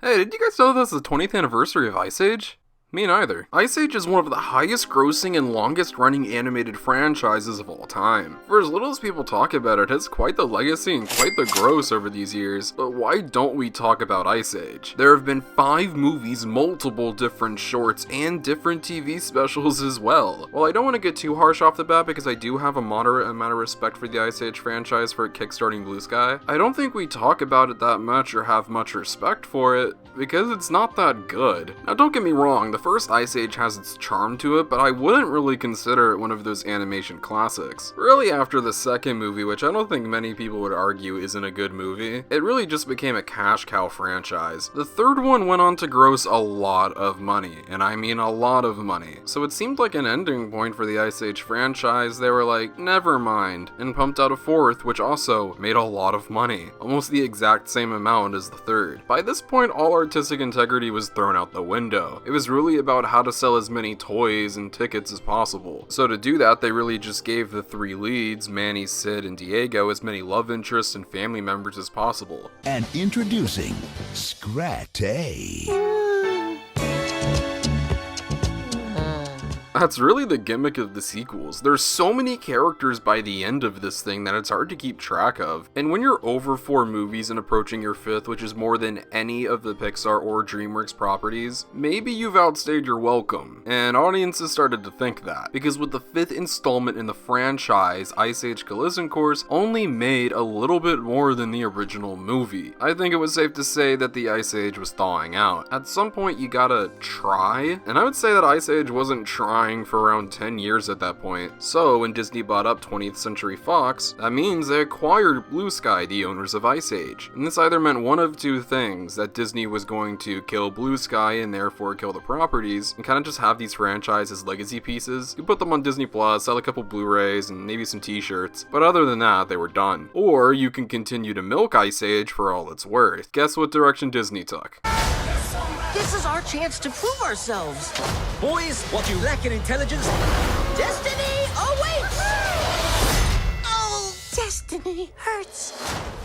Hey, did you guys know this is the 20th anniversary of Ice Age? Me neither. Ice Age is one of the highest grossing and longest running animated franchises of all time. For as little as people talk about it, it's quite the legacy and quite the gross over these years, but why don't we talk about Ice Age? There have been 5 movies, multiple different shorts, and different TV specials as well. While I don't want to get too harsh off the bat because I do have a moderate amount of respect for the Ice Age franchise for kickstarting Blue Sky, I don't think we talk about it that much or have much respect for it, because it's not that good. Now don't get me wrong, the first Ice Age has its charm to it, but I wouldn't really consider it one of those animation classics. Really after the second movie, which I don't think many people would argue isn't a good movie, it really just became a cash cow franchise. The third one went on to gross a lot of money, and I mean a lot of money. So it seemed like an ending point for the Ice Age franchise. They were like, never mind, and pumped out a fourth, which also made a lot of money. Almost the exact same amount as the third. By this point, all artistic integrity was thrown out the window. It was really about how to sell as many toys and tickets as possible. So to do that, they really just gave the 3 leads, Manny, Sid, and Diego, as many love interests and family members as possible. And introducing Scratty. That's really the gimmick of the sequels. There's so many characters by the end of this thing that it's hard to keep track of. And when you're over 4 movies and approaching your 5th, which is more than any of the Pixar or DreamWorks properties, maybe you've outstayed your welcome. And audiences started to think that. Because with the 5th installment in the franchise, Ice Age Collision Course only made a little bit more than the original movie. I think it was safe to say that the Ice Age was thawing out. At some point you gotta try, and I would say that Ice Age wasn't trying for around 10 years at that point. So when Disney bought up 20th Century Fox, that means they acquired Blue Sky, the owners of Ice Age. And this either meant one of 2 things, that Disney was going to kill Blue Sky and therefore kill the properties, and kind of just have these franchises legacy pieces. You put them on Disney Plus, sell a couple Blu-rays and maybe some t-shirts, but other than that, they were done. Or you can continue to milk Ice Age for all it's worth. Guess what direction Disney took? This is our chance to prove ourselves. Boys, what you lack in intelligence, Destiny awaits! Oh, destiny hurts.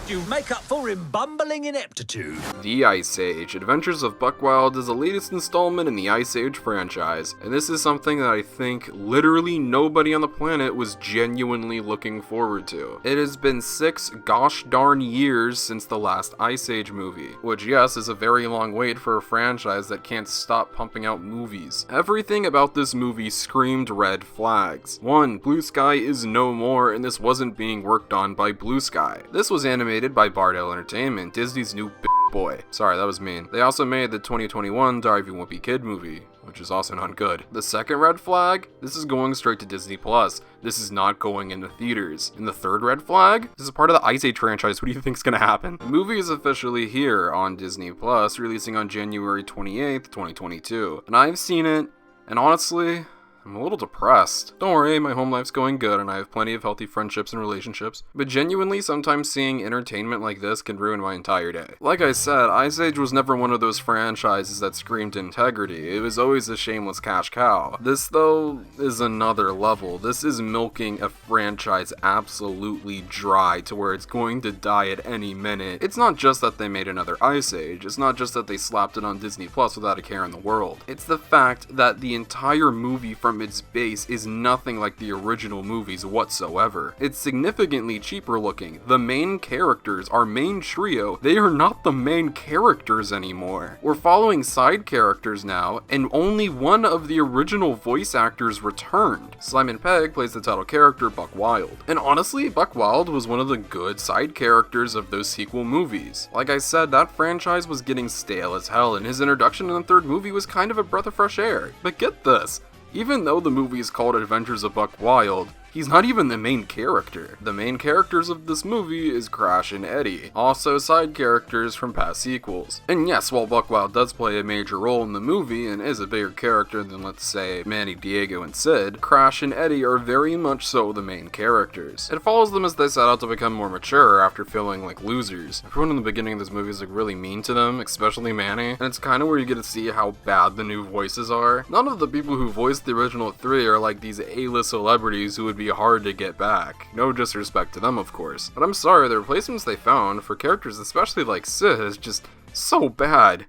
you make up for in bumbling ineptitude. The Ice Age: Adventures of Buckwild is the latest installment in the Ice Age franchise, and this is something that I think literally nobody on the planet was genuinely looking forward to. It has been 6 gosh darn years since the last Ice Age movie, which yes is a very long wait for a franchise that can't stop pumping out movies. Everything about this movie screamed red flags. 1. Blue Sky is no more, and this wasn't being worked on by Blue Sky. This was animated by Bardell Entertainment, Disney's new boy. Sorry, that was mean. They also made the 2021 Darby Wimpy Kid movie, which is also not good. The second red flag, this is going straight to Disney Plus. This is not going into theaters. And the third red flag, this is part of the Ice Age franchise. What do you think is gonna happen? The movie is officially here on Disney Plus, releasing on January 28th, 2022. And I've seen it, and honestly, I'm a little depressed. Don't worry, my home life's going good and I have plenty of healthy friendships and relationships, but genuinely sometimes seeing entertainment like this can ruin my entire day. Like I said, Ice Age was never one of those franchises that screamed integrity. It was always a shameless cash cow. This though is another level. This is milking a franchise absolutely dry to where it's going to die at any minute. It's not just that they made another Ice Age. It's not just that they slapped it on Disney Plus without a care in the world. It's the fact that the entire movie from its base is nothing like the original movies whatsoever. It's significantly cheaper looking. The main characters, our main trio, they are not the main characters anymore. We're following side characters now, and only one of the original voice actors returned. Simon Pegg plays the title character, Buck Wild. And honestly, Buck Wild was one of the good side characters of those sequel movies. Like I said, that franchise was getting stale as hell, and his introduction in the third movie was kind of a breath of fresh air. But get this, even though the movie is called Adventures of Buck Wild, he's not even the main character. The main characters of this movie is Crash and Eddie, also side characters from past sequels. And yes, while Buck Wild does play a major role in the movie and is a bigger character than, let's say, Manny, Diego, and Sid, Crash and Eddie are very much so the main characters. It follows them as they set out to become more mature after feeling like losers. Everyone in the beginning of this movie is like really mean to them, especially Manny, and it's kind of where you get to see how bad the new voices are. None of the people who voiced the original 3 are like these A-list celebrities who would be hard to get back. No disrespect to them, of course. But I'm sorry, the replacements they found for characters especially like Sid is just So bad.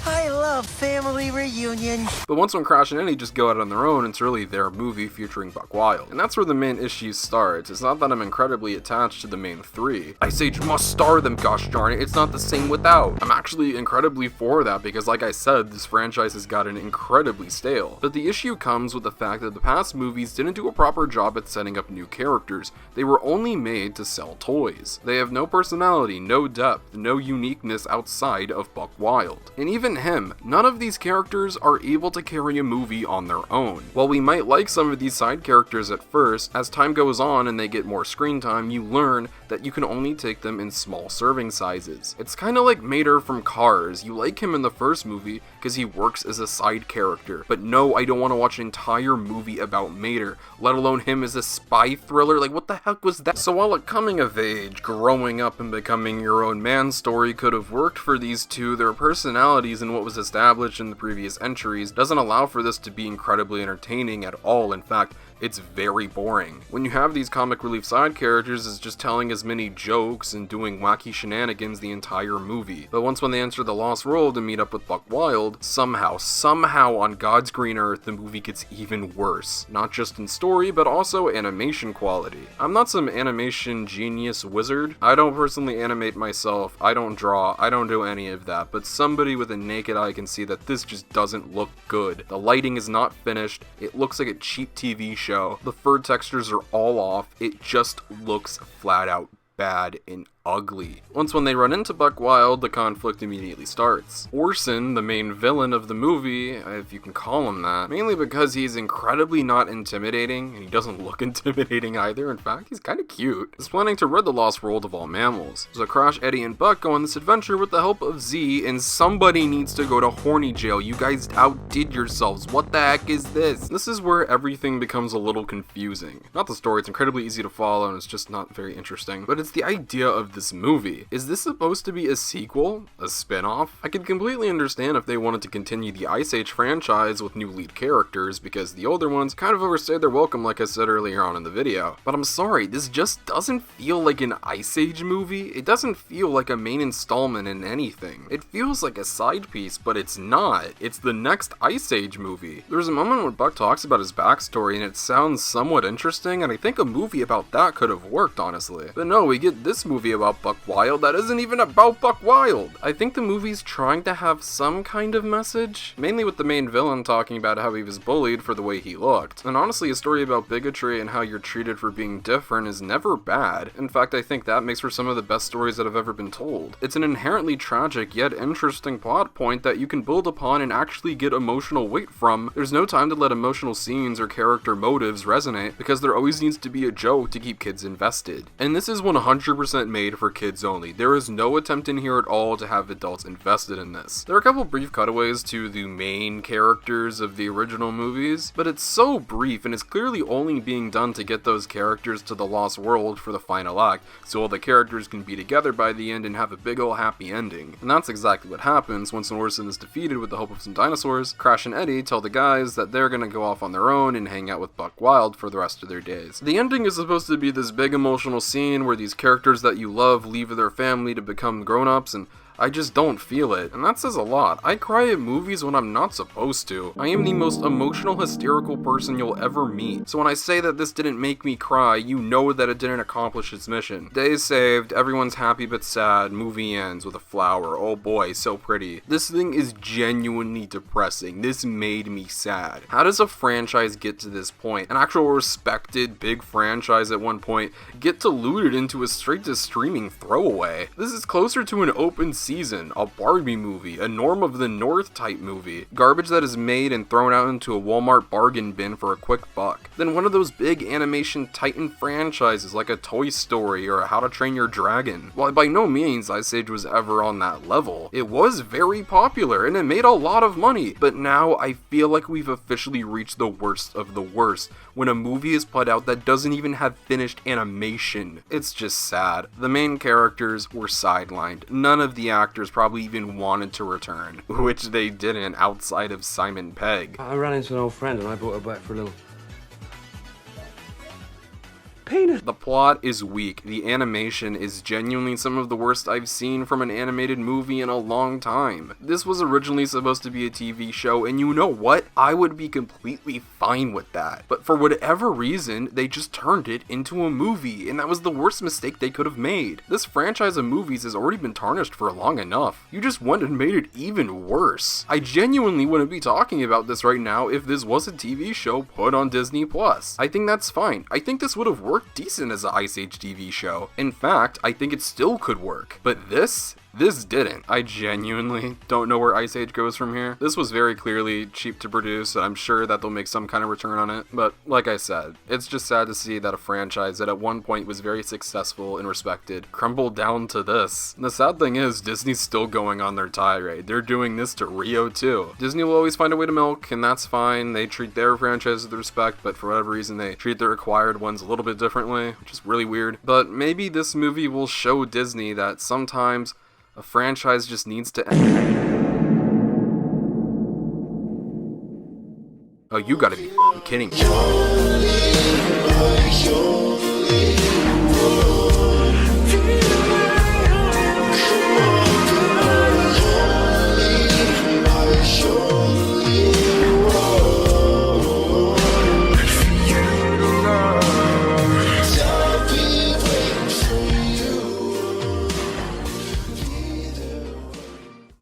I love family reunion. But once when Crash and Eddie just go out on their own, it's really their movie featuring Buck Wild. And that's where the main issue starts. It's not that I'm incredibly attached to the main three. Ice Age must star them, gosh darn it, it's not the same without. I'm actually incredibly for that because like I said, this franchise has gotten incredibly stale. But the issue comes with the fact that the past movies didn't do a proper job at setting up new characters. They were only made to sell toys. They have no personality, no depth, no uniqueness outside of Buck Wild. And even him, none of these characters are able to carry a movie on their own. While we might like some of these side characters at first, as time goes on and they get more screen time, you learn that you can only take them in small serving sizes. It's kinda like Mater from Cars. You like him in the first movie because he works as a side character, but no, I don't want to watch an entire movie about Mater, let alone him as a spy thriller. Like, what the heck was that? So while a coming of age, growing up and becoming your own man story could have worked for these two, their personalities and what was established in the previous entries doesn't allow for this to be incredibly entertaining at all. In fact, it's very boring. When you have these comic relief side characters, it's just telling as many jokes and doing wacky shenanigans the entire movie. But once when they enter the Lost World and meet up with Buck Wild, somehow on God's green earth, the movie gets even worse. Not just in story, but also animation quality. I'm not some animation genius wizard. I don't personally animate myself, I don't draw, I don't do any of that, but somebody with a naked eye can see that this just doesn't look good. The lighting is not finished, it looks like a cheap TV show. The fur textures are all off, it just looks flat out bad and ugly. Once when they run into Buck Wild, the conflict immediately starts. Orson, the main villain of the movie, if you can call him that, mainly because he's incredibly not intimidating, and he doesn't look intimidating either. In fact, he's kind of cute, is planning to rid the Lost World of all mammals. So Crash, Eddie, and Buck go on this adventure with the help of Z, and somebody needs to go to horny jail. You guys outdid yourselves. What the heck is this? This is where everything becomes a little confusing. Not the story, it's incredibly easy to follow, and it's just not very interesting, but it's the idea of this movie. Is this supposed to be a sequel? A spin-off? I could completely understand if they wanted to continue the Ice Age franchise with new lead characters, because the older ones kind of overstayed their welcome like I said earlier on in the video. But I'm sorry, this just doesn't feel like an Ice Age movie. It doesn't feel like a main installment in anything. It feels like a side piece, but it's not. It's the next Ice Age movie. There's a moment when Buck talks about his backstory and it sounds somewhat interesting, and I think a movie about that could have worked, honestly. But no, we get this movie about Buck Wild that isn't even about Buck Wild. I think the movie's trying to have some kind of message, mainly with the main villain talking about how he was bullied for the way he looked. And honestly, a story about bigotry and how you're treated for being different is never bad. In fact, I think that makes for some of the best stories that have ever been told. It's an inherently tragic yet interesting plot point that you can build upon and actually get emotional weight from. There's no time to let emotional scenes or character motives resonate, because there always needs to be a joke to keep kids invested. And this is 100% made for kids only. There is no attempt in here at all to have adults invested in this. There are a couple brief cutaways to the main characters of the original movies, but it's so brief and it's clearly only being done to get those characters to the Lost World for the final act, so all the characters can be together by the end and have a big ol' happy ending. And that's exactly what happens once Orson is defeated with the help of some dinosaurs. Crash and Eddie tell the guys that they're gonna go off on their own and hang out with Buck Wild for the rest of their days. The ending is supposed to be this big emotional scene where these characters that you love leave their family to become grown-ups, and I just don't feel it, and that says a lot. I cry at movies when I'm not supposed to. I am the most emotional, hysterical person you'll ever meet. So when I say that this didn't make me cry, you know that it didn't accomplish its mission. Day saved, everyone's happy but sad, movie ends with a flower. Oh boy, so pretty. This thing is genuinely depressing. This made me sad. How does a franchise get to this point? An actual respected big franchise at one point get diluted into a straight to streaming throwaway? This is closer to an open season, a Barbie movie, a Norm of the North type movie, garbage that is made and thrown out into a Walmart bargain bin for a quick buck, than one of those big animation titan franchises like a Toy Story or a How to Train Your Dragon. While by no means Ice Age was ever on that level, it was very popular and it made a lot of money, but now I feel like we've officially reached the worst of the worst when a movie is put out that doesn't even have finished animation. It's just sad. The main characters were sidelined. None of the actors probably even wanted to return, which they didn't outside of Simon Pegg. I ran into an old friend and I brought her back for a little painted. The plot is weak. The animation is genuinely some of the worst I've seen from an animated movie in a long time. This was originally supposed to be a TV show, and you know what? I would be completely fine with that. But for whatever reason, they just turned it into a movie, and that was the worst mistake they could have made. This franchise of movies has already been tarnished for long enough. You just went and made it even worse. I genuinely wouldn't be talking about this right now if this was a TV show put on Disney+. I think that's fine. I think this would have worked decent as an Ice Age TV show. In fact, I think it still could work. But this didn't. I genuinely don't know where Ice Age goes from here. This was very clearly cheap to produce, and I'm sure that they'll make some kind of return on it. But like I said, it's just sad to see that a franchise that at one point was very successful and respected crumbled down to this. And the sad thing is, Disney's still going on their tirade. They're doing this to Rio too. Disney will always find a way to milk, and that's fine. They treat their franchises with respect, but for whatever reason, they treat their acquired ones a little bit differently, which is really weird. But maybe this movie will show Disney that sometimes a franchise just needs to end. Oh, you gotta be kidding me.